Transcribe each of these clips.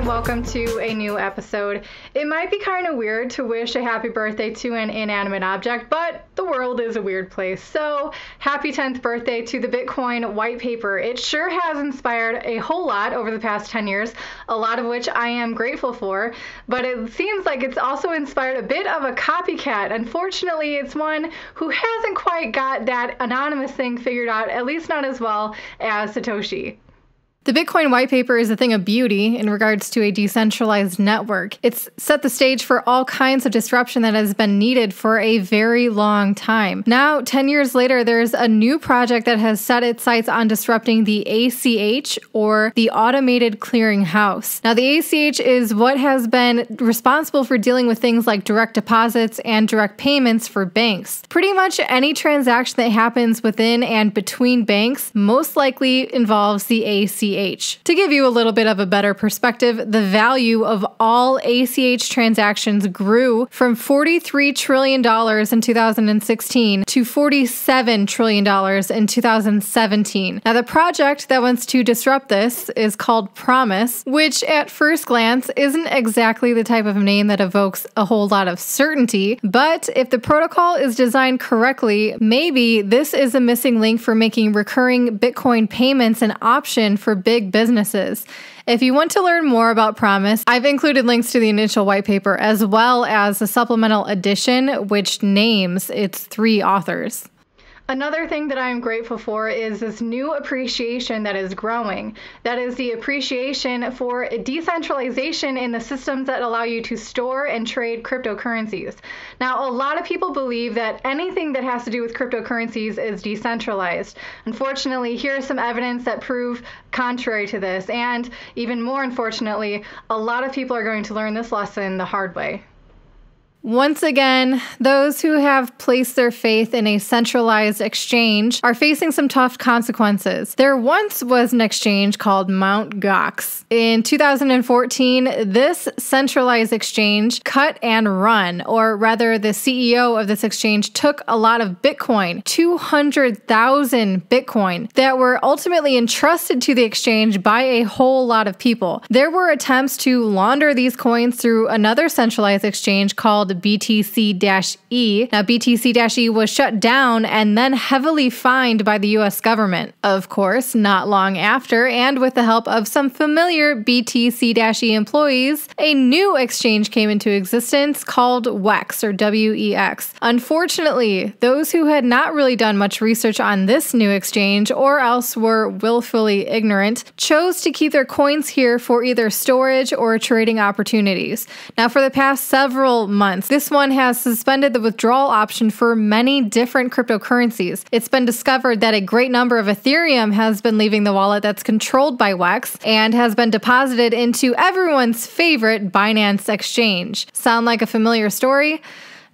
and welcome to a new episode. It might be kind of weird to wish a happy birthday to an inanimate object, but the world is a weird place. So, happy 10th birthday to the Bitcoin white paper. It sure has inspired a whole lot over the past 10 years, a lot of which I am grateful for, but it seems like it's also inspired a bit of a copycat. Unfortunately, it's one who hasn't quite got that anonymous thing figured out, at least not as well as Satoshi. The Bitcoin white paper is a thing of beauty in regards to a decentralized network. It's set the stage for all kinds of disruption that has been needed for a very long time. Now, 10 years later, there's a new project that has set its sights on disrupting the ACH, or the Automated Clearing House. Now, the ACH is what has been responsible for dealing with things like direct deposits and direct payments for banks. Pretty much any transaction that happens within and between banks most likely involves the ACH. To give you a little bit of a better perspective, the value of all ACH transactions grew from $43 trillion in 2016 to $47 trillion in 2017. Now, the project that wants to disrupt this is called Promise, which at first glance isn't exactly the type of name that evokes a whole lot of certainty, but if the protocol is designed correctly, maybe this is a missing link for making recurring Bitcoin payments an option for big businesses. If you want to learn more about Promise, I've included links to the initial white paper as well as a supplemental edition which names its 3 authors. Another thing that I'm grateful for is this new appreciation that is growing. That is the appreciation for decentralization in the systems that allow you to store and trade cryptocurrencies. Now, a lot of people believe that anything that has to do with cryptocurrencies is decentralized. Unfortunately, here's some evidence that prove contrary to this. And even more unfortunately, a lot of people are going to learn this lesson the hard way. Once again, those who have placed their faith in a centralized exchange are facing some tough consequences. There once was an exchange called Mt. Gox. In 2014, this centralized exchange cut and run, or rather the CEO of this exchange took a lot of Bitcoin, 200,000 Bitcoin, that were ultimately entrusted to the exchange by a whole lot of people. There were attempts to launder these coins through another centralized exchange called BTC-E. Now, BTC-E was shut down and then heavily fined by the US government. Of course, not long after, and with the help of some familiar BTC-E employees, a new exchange came into existence called WEX, or W-E-X. Unfortunately, those who had not really done much research on this new exchange, or else were willfully ignorant, chose to keep their coins here for either storage or trading opportunities. Now, for the past several months, this one has suspended the withdrawal option for many different cryptocurrencies. It's been discovered that a great number of Ethereum has been leaving the wallet that's controlled by WEX and has been deposited into everyone's favorite Binance exchange. Sound like a familiar story?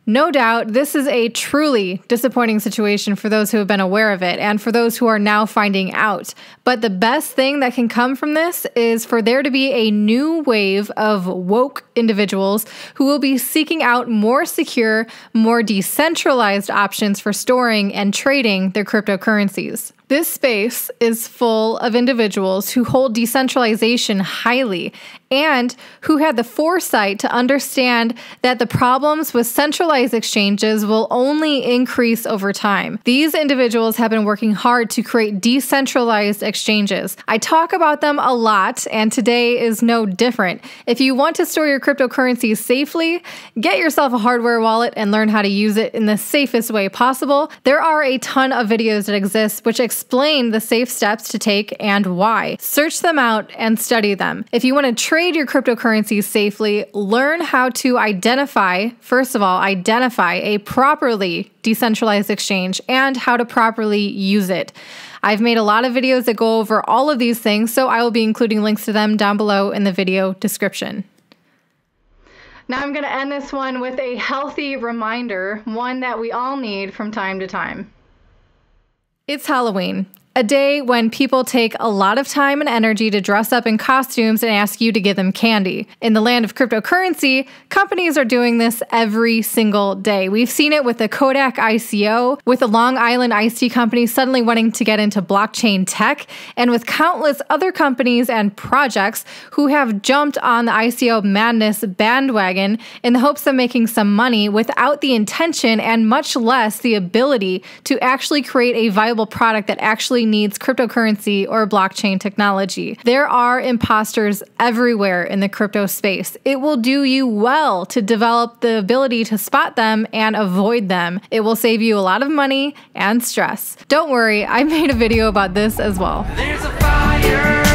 No doubt, this is a truly disappointing situation for those who have been aware of it and for those who are now finding out. But the best thing that can come from this is for there to be a new wave of woke individuals who will be seeking out more secure, more decentralized options for storing and trading their cryptocurrencies. This space is full of individuals who hold decentralization highly and who had the foresight to understand that the problems with centralized exchanges will only increase over time. These individuals have been working hard to create decentralized exchanges. I talk about them a lot, and today is no different. If you want to store your cryptocurrencies safely, get yourself a hardware wallet and learn how to use it in the safest way possible. There are a ton of videos that exist which explain the safe steps to take and why. Search them out and study them. If you want to trade your cryptocurrencies safely, learn how to first of all, identify a properly decentralized exchange and how to properly use it. I've made a lot of videos that go over all of these things, so I will be including links to them down below in the video description. Now I'm going to end this one with a healthy reminder, one that we all need from time to time. It's Halloween. A day when people take a lot of time and energy to dress up in costumes and ask you to give them candy. In the land of cryptocurrency, companies are doing this every single day. We've seen it with the Kodak ICO, with the Long Island iced tea company suddenly wanting to get into blockchain tech, and with countless other companies and projects who have jumped on the ICO madness bandwagon in the hopes of making some money without the intention and much less the ability to actually create a viable product that actually needs cryptocurrency or blockchain technology. There are imposters everywhere in the crypto space. It will do you well to develop the ability to spot them and avoid them. It will save you a lot of money and stress. Don't worry, I made a video about this as well. There's a fire.